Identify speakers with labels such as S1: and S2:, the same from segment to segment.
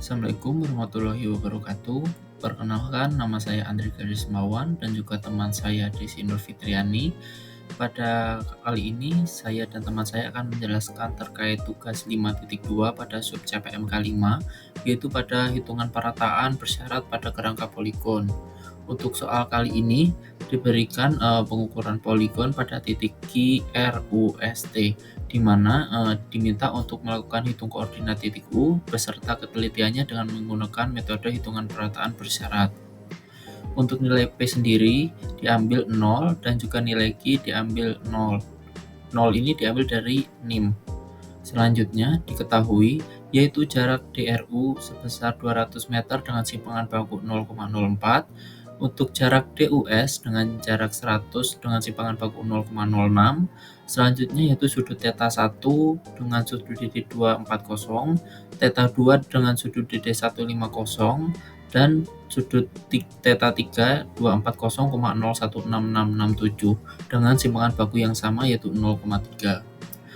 S1: Assalamualaikum warahmatullahi wabarakatuh. Perkenalkan, nama saya Andri Garismawan dan juga teman saya Desi Nur Fitriani. Pada kali ini, saya dan teman saya akan menjelaskan terkait tugas 5.2 pada sub CPMK 5, yaitu pada hitungan perataan bersyarat pada kerangka poligon. Untuk soal kali ini diberikan pengukuran poligon pada titik Q, R, U, S, T, di mana diminta untuk melakukan hitung koordinat titik U beserta ketelitiannya dengan menggunakan metode hitungan perataan bersyarat. Untuk nilai P sendiri diambil 0 dan juga nilai Q diambil 0. 0 ini diambil dari NIM. Selanjutnya diketahui yaitu jarak DRU sebesar 200 meter dengan simpangan baku 0,04, untuk jarak DUS dengan jarak 100 dengan simpangan baku 0,06, selanjutnya yaitu sudut θ 1 dengan sudut DD 240, θ 2 dengan sudut DD 150, dan sudut θ 3 240,016667 dengan simpangan baku yang sama yaitu 0,3.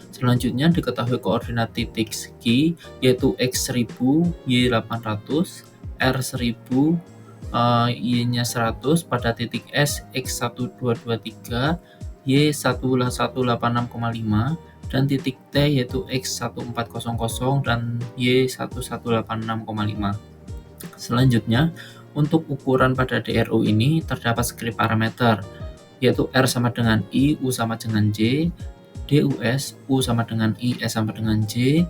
S1: Selanjutnya diketahui koordinat titik Q yaitu X1000, Y800, R1000, Y-nya 100 pada titik S X1223, Y1186,5, dan titik T yaitu X1400 dan Y1186,5. Selanjutnya, untuk ukuran pada DRU ini terdapat skrip parameter, yaitu R sama dengan I, U sama dengan J, DUS, U sama dengan I, S sama dengan J,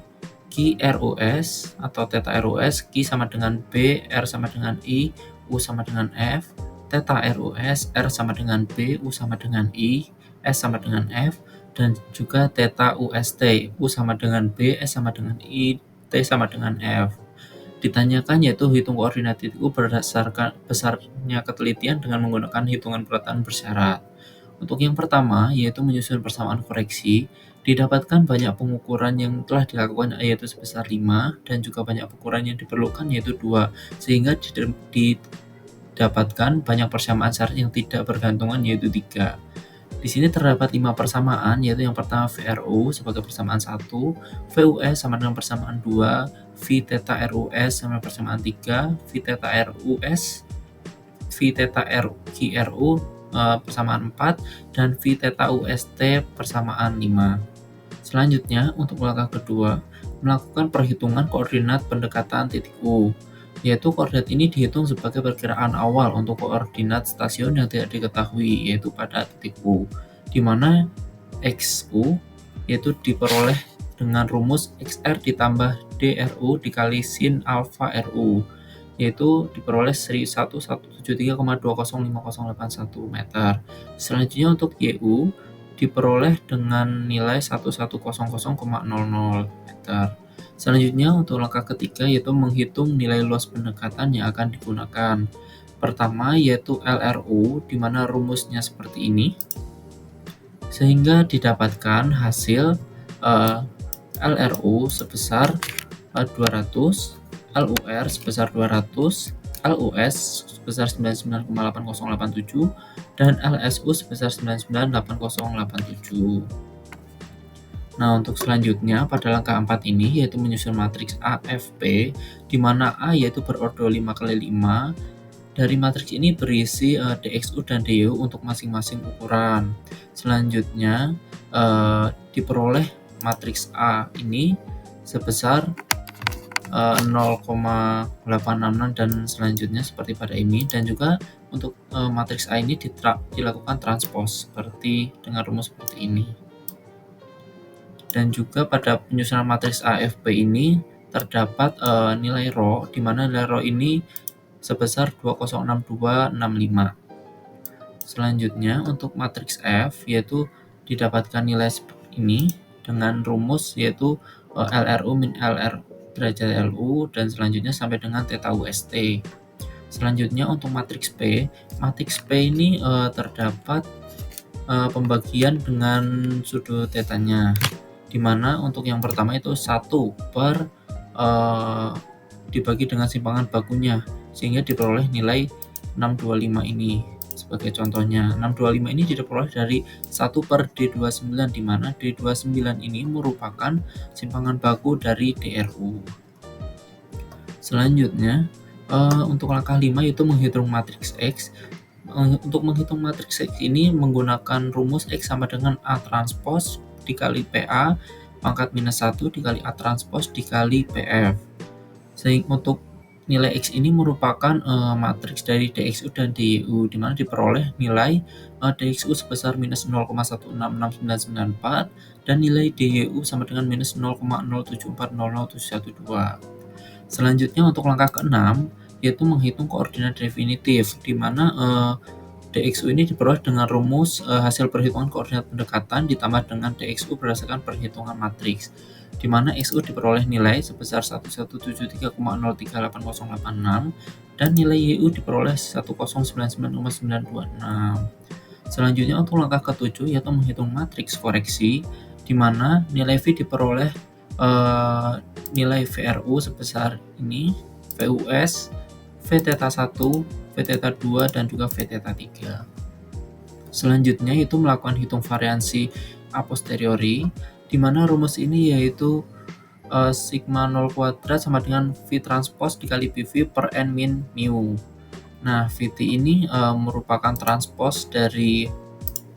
S1: Q RUS atau θ RUS, Q sama dengan B, R sama dengan I, U sama dengan F, θ RUS, R sama dengan B, U sama dengan I, S sama dengan F, dan juga θ UST, U sama dengan B, S sama dengan I, T sama dengan F. Ditanyakan yaitu hitung koordinat titik U berdasarkan besarnya ketelitian dengan menggunakan hitungan perataan bersyarat. Untuk yang pertama, yaitu menyusun persamaan koreksi, didapatkan banyak pengukuran yang telah dilakukan yaitu sebesar 5 dan juga banyak pengukuran yang diperlukan yaitu 2, sehingga didapatkan banyak persamaan syarat yang tidak bergantungan yaitu 3. Di sini terdapat 5 persamaan, yaitu yang pertama VRU sebagai persamaan 1, VUS sama dengan persamaan 2, Vθ RUS sama dengan persamaan 3, Vθ RUS, Vθ QRU persamaan 4, dan Vθ UST persamaan 5. Selanjutnya, untuk langkah kedua, melakukan perhitungan koordinat pendekatan titik U, yaitu koordinat ini dihitung sebagai perkiraan awal untuk koordinat stasiun yang tidak diketahui, yaitu pada titik U, di mana XU yaitu diperoleh dengan rumus XR ditambah DRU dikali sin alfa RU, yaitu diperoleh 1173,205081 meter. Selanjutnya untuk YU diperoleh dengan nilai 1100,00 meter. Selanjutnya untuk langkah ketiga yaitu menghitung nilai luas pendekatan yang akan digunakan. Pertama yaitu LRU, di mana rumusnya seperti ini, sehingga didapatkan hasil LRU sebesar 200, LUR sebesar 200, LUS sebesar 99,80087, dan LSU sebesar 99,8087. Nah, untuk selanjutnya pada langkah 4 ini yaitu menyusun matriks AFP, di mana A yaitu berordo 5x5. Dari matriks ini berisi DXU dan DU untuk masing-masing ukuran. Selanjutnya diperoleh matriks A ini sebesar 0,866 dan selanjutnya seperti pada ini, dan juga untuk matriks A ini dilakukan transpos seperti dengan rumus seperti ini. Dan juga pada penyusunan matriks AFP ini terdapat nilai rho, di mana nilai rho ini sebesar 206265. Selanjutnya untuk matriks F yaitu didapatkan nilai seperti ini dengan rumus yaitu LRU min LR derajat LU, dan selanjutnya sampai dengan θ UST. Selanjutnya untuk matriks P ini terdapat pembagian dengan sudut θ-nya, di mana untuk yang pertama itu 1 per dibagi dengan simpangan bakunya, sehingga diperoleh nilai 625 ini. Sebagai contohnya, 625 ini diperoleh dari 1 per D29, di mana D29 ini merupakan simpangan baku dari DRU. Selanjutnya, untuk langkah 5 yaitu menghitung matriks X. Untuk menghitung matriks X ini menggunakan rumus X sama dengan A transpos dikali PA pangkat minus 1 dikali A transpos dikali PF. Sehingga untuk nilai X ini merupakan matriks dari DXU dan DYU, di mana diperoleh nilai DXU sebesar minus 0,166994 dan nilai DYU sama dengan minus 0,0740012. Selanjutnya untuk langkah ke-6 yaitu menghitung koordinat definitif, di mana DXU ini diperoleh dengan rumus hasil perhitungan koordinat pendekatan ditambah dengan DXU berdasarkan perhitungan matriks, di mana XU diperoleh nilai sebesar 1173,038086 dan nilai YU diperoleh 1099,926. Selanjutnya untuk langkah ke-7 yaitu menghitung matriks koreksi, di mana nilai V diperoleh nilai VRU sebesar ini, VUS, V theta 1, V theta 2, dan juga V theta 3. Selanjutnya itu melakukan hitung variansi a posteriori, di mana rumus ini yaitu sigma 0 kuadrat sama dengan V transpos dikali PV per N min mu. Nah, VT ini merupakan transpos dari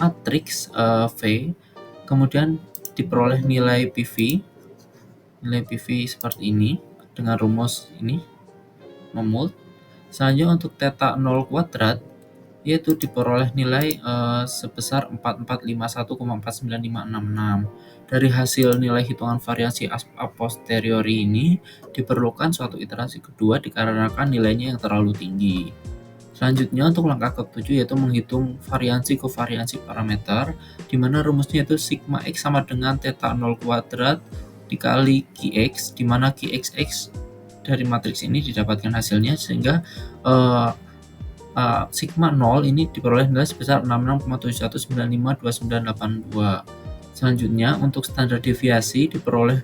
S1: matriks V, kemudian diperoleh nilai PV seperti ini dengan rumus ini, memult. Selanjutnya untuk theta 0 kuadrat yaitu diperoleh nilai sebesar 4451,49566. Dari hasil nilai hitungan variasi a posteriori ini diperlukan suatu iterasi kedua dikarenakan nilainya yang terlalu tinggi. Selanjutnya untuk langkah ke-7 yaitu menghitung variansi kovariansi parameter, di mana rumusnya itu sigma X sama dengan theta 0 kuadrat dikali Qx, di mana Qxx dari matriks ini didapatkan hasilnya, sehingga sigma 0 ini diperoleh nilai sebesar 66,71952982. Selanjutnya untuk standar deviasi diperoleh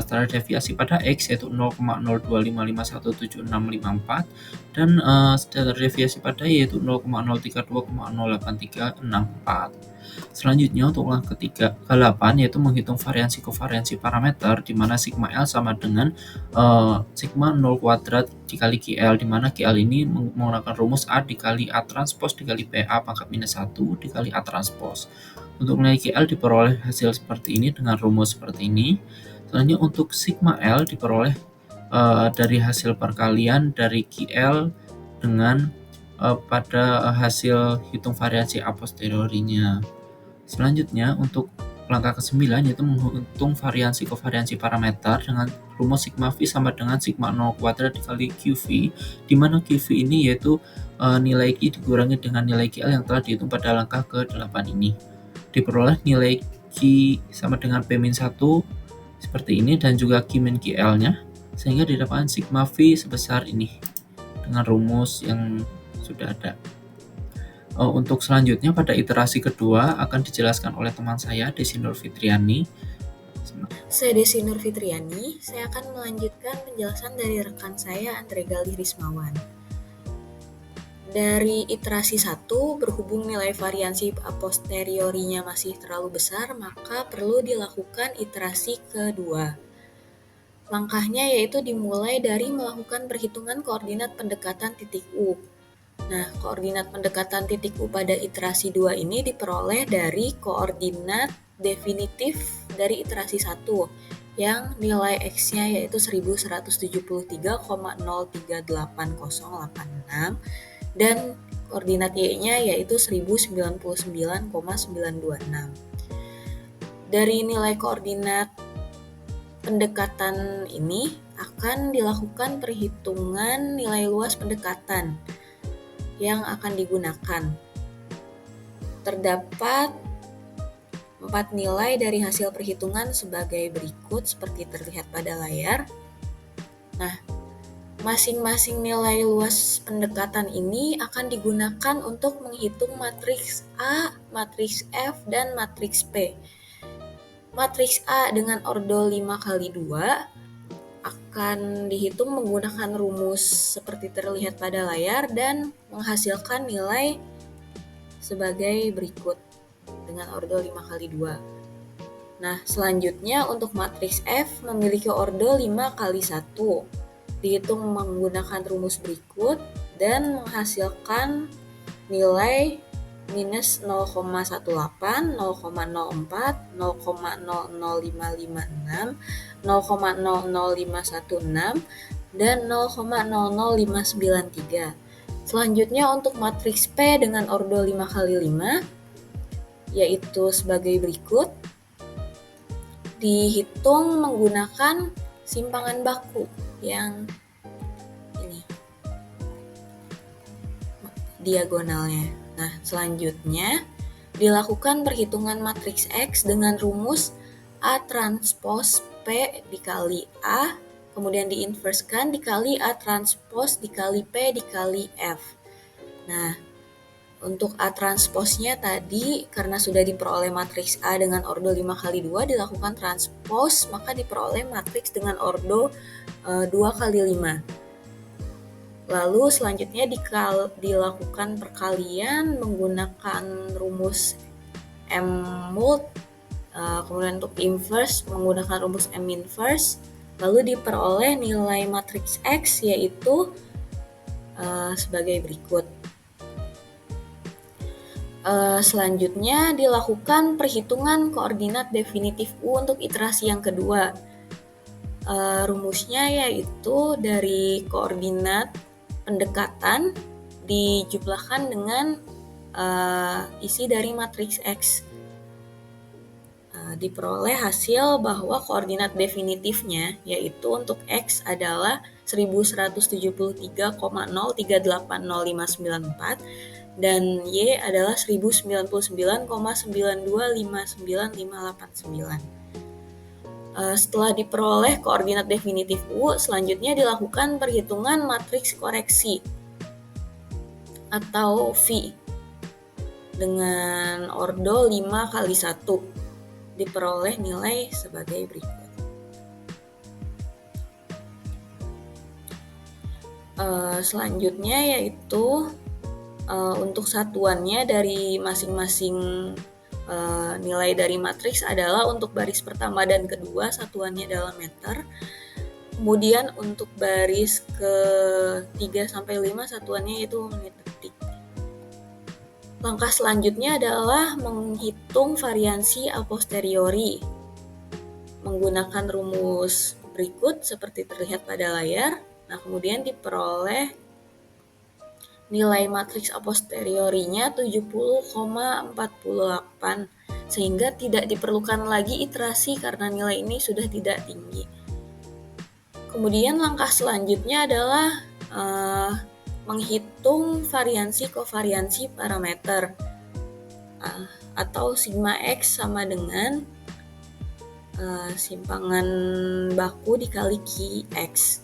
S1: standar deviasi pada X yaitu 0,0255176654 dan standar deviasi pada Y yaitu 0,032,08364. Selanjutnya untuk langkah ketiga ke-8 yaitu menghitung variansi kovariansi parameter, di mana sigma L sama dengan sigma 0 kuadrat dikali QL, di mana QL ini menggunakan rumus A dikali A transpos dikali PA pangkat minus 1 dikali A transpos. Untuk nilai QL diperoleh hasil seperti ini dengan rumus seperti ini. Selanjutnya untuk sigma L diperoleh dari hasil perkalian dari QL dengan pada hasil hitung variasi a posteriorinya. Selanjutnya untuk langkah ke-9 yaitu menghitung variansi kovariansi parameter dengan rumus sigma V sama dengan sigma 0 kuadrat dikali QV, di mana QV ini yaitu nilai Q dikurangi dengan nilai QL yang telah dihitung pada langkah ke-8 ini. Diperoleh nilai Q sama dengan P-1 seperti ini dan juga Q-QL-nya, sehingga didapatkan sigma V sebesar ini dengan rumus yang sudah ada. Untuk selanjutnya pada iterasi kedua akan dijelaskan oleh teman saya Desi Nur Fitriani.
S2: Saya Desi Nur Fitriani, saya akan melanjutkan penjelasan dari rekan saya Andre Galih Rismawan. Dari iterasi 1, berhubung nilai variansi a posteriorinya masih terlalu besar, maka perlu dilakukan iterasi kedua. Langkahnya yaitu dimulai dari melakukan perhitungan koordinat pendekatan titik U. Nah, koordinat pendekatan titik U pada iterasi 2 ini diperoleh dari koordinat definitif dari iterasi 1 yang nilai X-nya yaitu 1173,038086 dan koordinat Y-nya yaitu 1099,926. Dari nilai koordinat pendekatan ini akan dilakukan perhitungan nilai luas pendekatan yang akan digunakan. Terdapat 4 nilai dari hasil perhitungan sebagai berikut seperti terlihat pada layar. Nah, masing-masing nilai luas pendekatan ini akan digunakan untuk menghitung matriks A, matriks F, dan matriks P. Matriks A dengan ordo 5x2 akan dihitung menggunakan rumus seperti terlihat pada layar dan menghasilkan nilai sebagai berikut dengan ordo 5x2. Nah, selanjutnya untuk matriks F memiliki ordo 5x1. dihitung menggunakan rumus berikut dan menghasilkan nilai minus 0,18, 0,04, 0,00556, 0,00516, dan 0,00593. Selanjutnya untuk matriks P dengan ordo 5x5 yaitu sebagai berikut. Dihitung menggunakan simpangan baku yang ini diagonalnya. Nah, selanjutnya dilakukan perhitungan matriks X dengan rumus A transpos P dikali A, kemudian diinverskan dikali A transpos dikali P dikali F. Nah, untuk A transposnya tadi karena sudah diperoleh matriks A dengan ordo 5x2 dilakukan transpos, maka diperoleh matriks dengan ordo 2x5. Lalu selanjutnya dilakukan perkalian menggunakan rumus M-mult, kemudian untuk inverse menggunakan rumus M-inverse, lalu diperoleh nilai matriks X yaitu sebagai berikut. Selanjutnya dilakukan perhitungan koordinat definitif U untuk iterasi yang kedua. Rumusnya yaitu dari koordinat pendekatan dijumlahkan dengan isi dari matriks X. Diperoleh hasil bahwa koordinat definitifnya yaitu untuk X adalah 1173,0380594 dan Y adalah 1099,92595589. Setelah diperoleh koordinat definitif U, selanjutnya dilakukan perhitungan matriks koreksi atau V dengan ordo 5x1. Diperoleh nilai sebagai berikut. Selanjutnya yaitu untuk satuannya dari masing-masing nilai dari matriks adalah untuk baris pertama dan kedua satuannya dalam meter. Kemudian untuk baris ke-3 sampai 5 satuannya yaitu menit detik. Langkah selanjutnya adalah menghitung variansi a posteriori menggunakan rumus berikut seperti terlihat pada layar. Nah, kemudian diperoleh nilai matriks a posteriorinya 70,48 sehingga tidak diperlukan lagi iterasi karena nilai ini sudah tidak tinggi. Kemudian langkah selanjutnya adalah menghitung variansi kovariansi parameter atau sigma X sama dengan simpangan baku dikali Qx.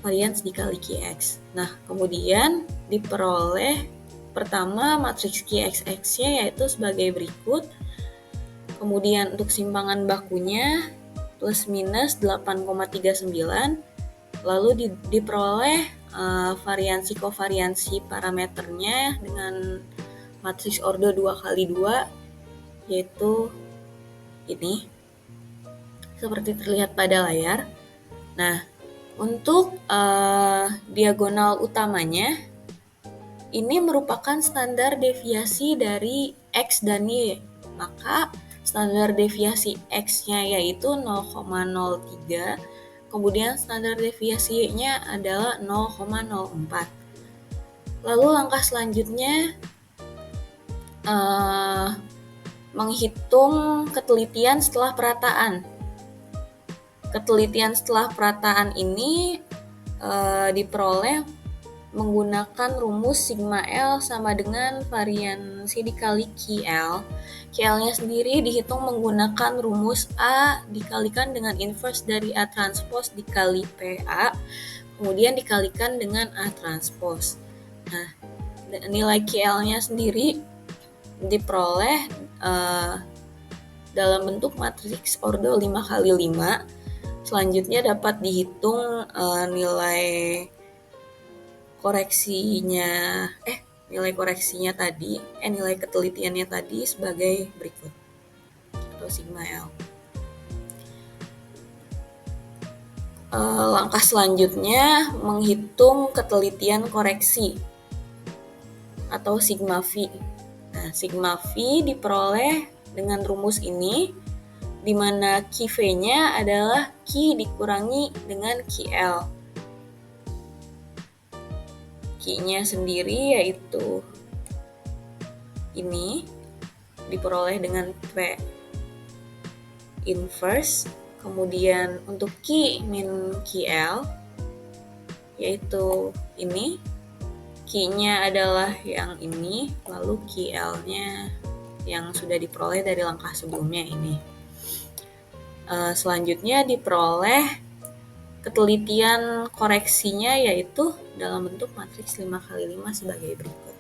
S2: Varians dikali Qx. Nah, kemudian diperoleh pertama matriks Qxx-nya yaitu sebagai berikut. Kemudian untuk simpangan bakunya plus minus 8,39. Lalu diperoleh variansi kovariansi parameternya dengan matriks ordo 2x2 yaitu ini seperti terlihat pada layar. Nah, untuk diagonal utamanya ini merupakan standar deviasi dari X dan Y. Maka standar deviasi X-nya yaitu 0,03, kemudian standar deviasi Y-nya adalah 0,04. Lalu langkah selanjutnya menghitung ketelitian setelah perataan. Ketelitian setelah perataan ini diperoleh menggunakan rumus sigma L sama dengan variansi dikali QL. QL-nya sendiri dihitung menggunakan rumus A dikalikan dengan inverse dari A transpose dikali PA, kemudian dikalikan dengan A transpose. Nah, nilai QL-nya sendiri diperoleh dalam bentuk matriks ordo 5x5. Selanjutnya dapat dihitung nilai ketelitiannya tadi sebagai berikut atau sigma L. Langkah selanjutnya menghitung ketelitian koreksi atau sigma V. Nah, sigma V diperoleh dengan rumus ini, di mana QV-nya adalah Q dikurangi dengan QL. Q-nya sendiri yaitu ini, diperoleh dengan P inverse. Kemudian untuk Q min QL yaitu ini, Q-nya adalah yang ini, lalu QL-nya yang sudah diperoleh dari langkah sebelumnya ini. Selanjutnya diperoleh ketelitian koreksinya yaitu dalam bentuk matriks 5x5 sebagai berikut.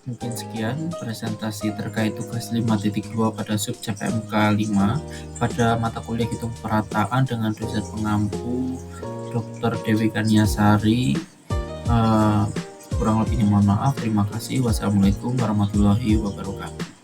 S1: Mungkin sekian presentasi terkait tugas 5.2 pada subjek PMK 5 pada mata kuliah hitung perataan dengan dosen pengampu Dr. Dewi Kaniasari. Kurang lebihnya mohon maaf. Terima kasih. Wassalamualaikum warahmatullahi wabarakatuh.